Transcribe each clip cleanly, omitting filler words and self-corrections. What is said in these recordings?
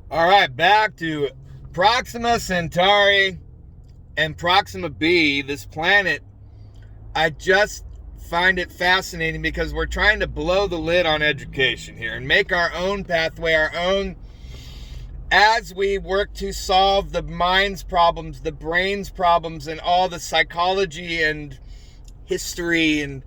All right, back to Proxima Centauri and Proxima b, this planet. I just find it fascinating because we're trying to blow the lid on education here and make our own pathway, our own, as we work to solve the mind's problems, the brain's problems, and all the psychology and history and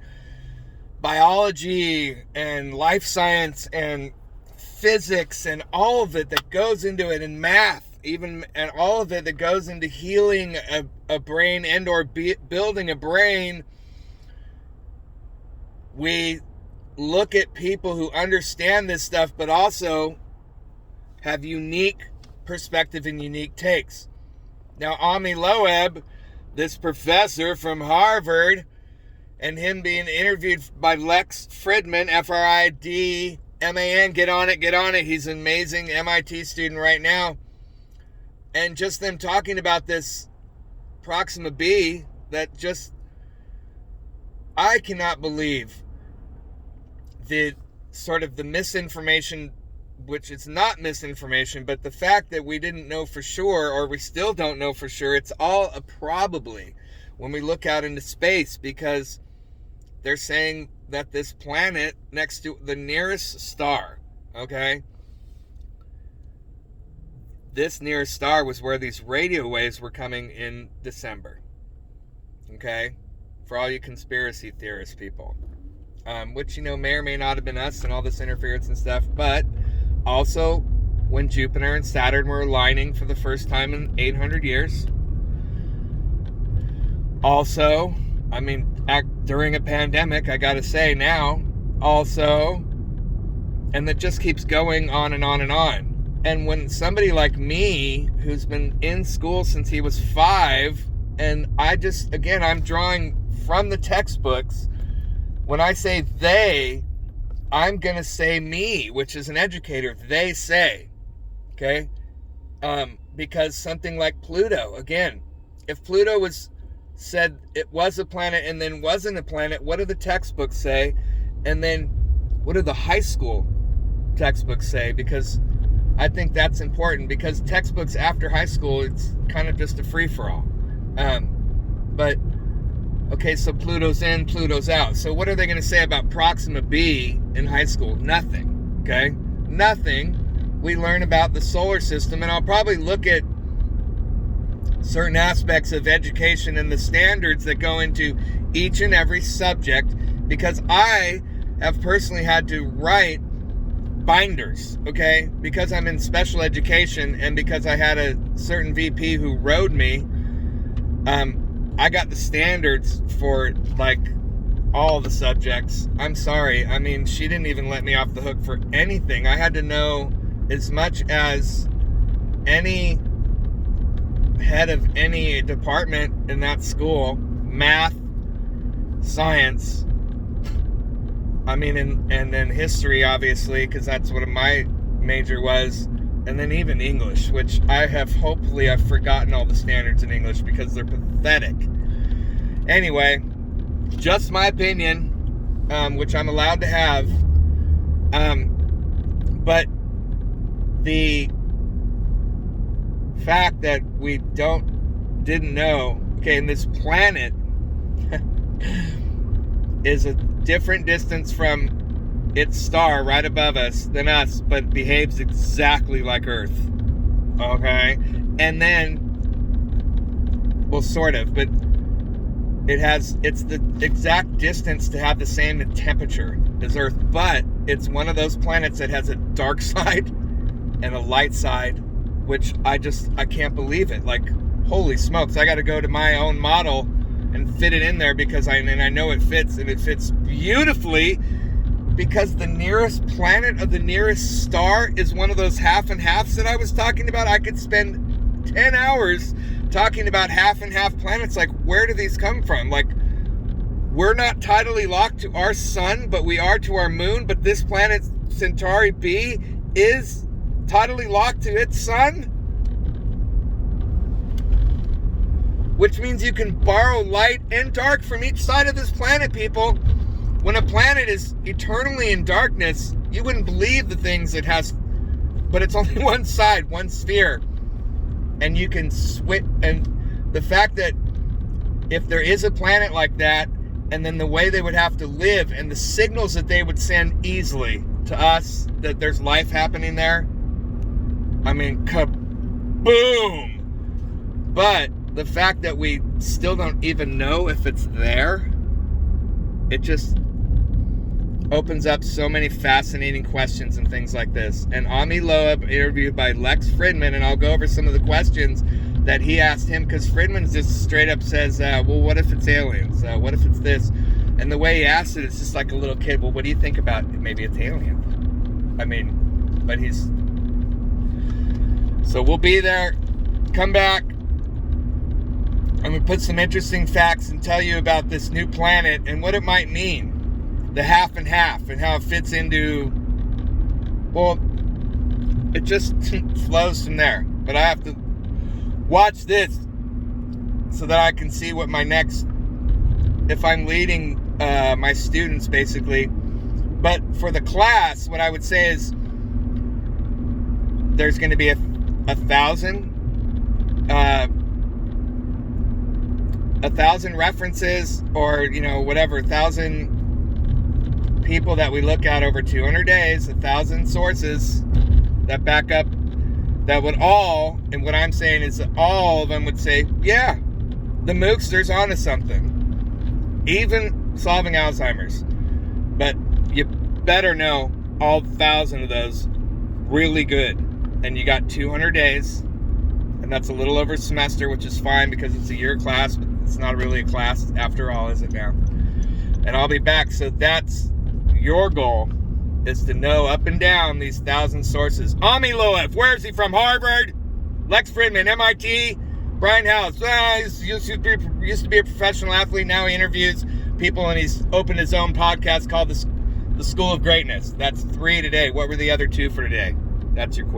biology and life science and physics and all of it that goes into it, and math even, and all of it that goes into healing a brain and or building a brain. We look at people who understand this stuff but also have unique perspective and unique takes. Now, Ami Loeb, this professor from Harvard, and him being interviewed by Lex Fridman, Fridman, get on it. He's an amazing MIT student right now. And just them talking about this Proxima b, that just, I cannot believe the sort of the misinformation, which it's not misinformation, but the fact that we didn't know for sure, or we still don't know for sure. It's all a probably when we look out into space, because they're saying that this planet next to the nearest star, okay? This nearest star was where these radio waves were coming in December, okay? For all you conspiracy theorist people, which, may or may not have been us and all this interference and stuff, but also when Jupiter and Saturn were aligning for the first time in 800 years. Also, during a pandemic, I gotta say now, also, and that just keeps going on and on and on. And when somebody like me, who's been in school since he was 5, and I'm drawing from the textbooks, when I say they, I'm gonna say me, which is an educator, they say, okay? Because something like Pluto, again, if Pluto was said it was a planet and then wasn't a planet, what do the textbooks say? And then what do the high school textbooks say? Because I think that's important, because textbooks after high school, it's kind of just a free-for-all. But okay, so Pluto's in, Pluto's out. So what are they going to say about Proxima b in high school? Nothing, okay? Nothing. We learn about the solar system, and I'll probably look at certain aspects of education and the standards that go into each and every subject, because I have personally had to write binders, okay? Because I'm in special education and because I had a certain VP who rode me, I got the standards for like all the subjects. I'm sorry. She didn't even let me off the hook for anything. I had to know as much as any head of any department in that school, math, science, and then history, obviously, because that's what my major was, and then even English, which hopefully I've forgotten all the standards in English because they're pathetic. Anyway, just my opinion, which I'm allowed to have, but the fact that we didn't know, okay, and this planet is a different distance from its star right above us than us, but behaves exactly like Earth, okay? And then, well, sort of, but it's the exact distance to have the same temperature as Earth, but it's one of those planets that has a dark side and a light side, which I can't believe it. Like, holy smokes, I got to go to my own model and fit it in there, because I know it fits, and it fits beautifully, because the nearest planet of the nearest star is one of those half and halves that I was talking about. I could spend 10 hours talking about half and half planets. Like, where do these come from? Like, we're not tidally locked to our sun, but we are to our moon, but this planet Centauri b is tidally locked to its sun, which means you can borrow light and dark from each side of this planet, people. When a planet is eternally in darkness, you wouldn't believe the things it has but it's only one side, one sphere. And you can switch. And the fact that if there is a planet like that, and then the way they would have to live and the signals that they would send easily to us that there's life happening there, I mean, kaboom! But the fact that we still don't even know if it's there, it just opens up so many fascinating questions and things like this. And Ami Loeb interviewed by Lex Fridman, and I'll go over some of the questions that he asked him, because Fridman just straight up says, well, what if it's aliens? What if it's this? And the way he asked it, it's just like a little kid. Well, what do you think about it? Maybe it's alien. I mean, but he's... So we'll be there. Come back. I'm going to put some interesting facts and tell you about this new planet and what it might mean. The half and half, and how it fits into... Well, it just flows from there. But I have to watch this so that I can see what my next, if I'm leading my students basically. But for the class, what I would say is there's going to be a 1,000 references, or, you know, whatever, 1,000 people that we look at over 200 days, 1,000 sources that back up, that would all, and what I'm saying is that all of them would say, yeah, the Mookster's onto something, even solving Alzheimer's. But you better know all 1,000 of those really good, and you got 200 days, and that's a little over a semester, which is fine because it's a year class, but it's not really a class after all, is it now? And I'll be back. So that's your goal, is to know up and down these 1,000 sources. Ami Loeb, where is he from? Harvard. Lex Fridman, MIT. Brian House, he used to be a professional athlete. Now he interviews people, and he's opened his own podcast called the School of Greatness. That's 3 today. What were the other 2 for today? That's your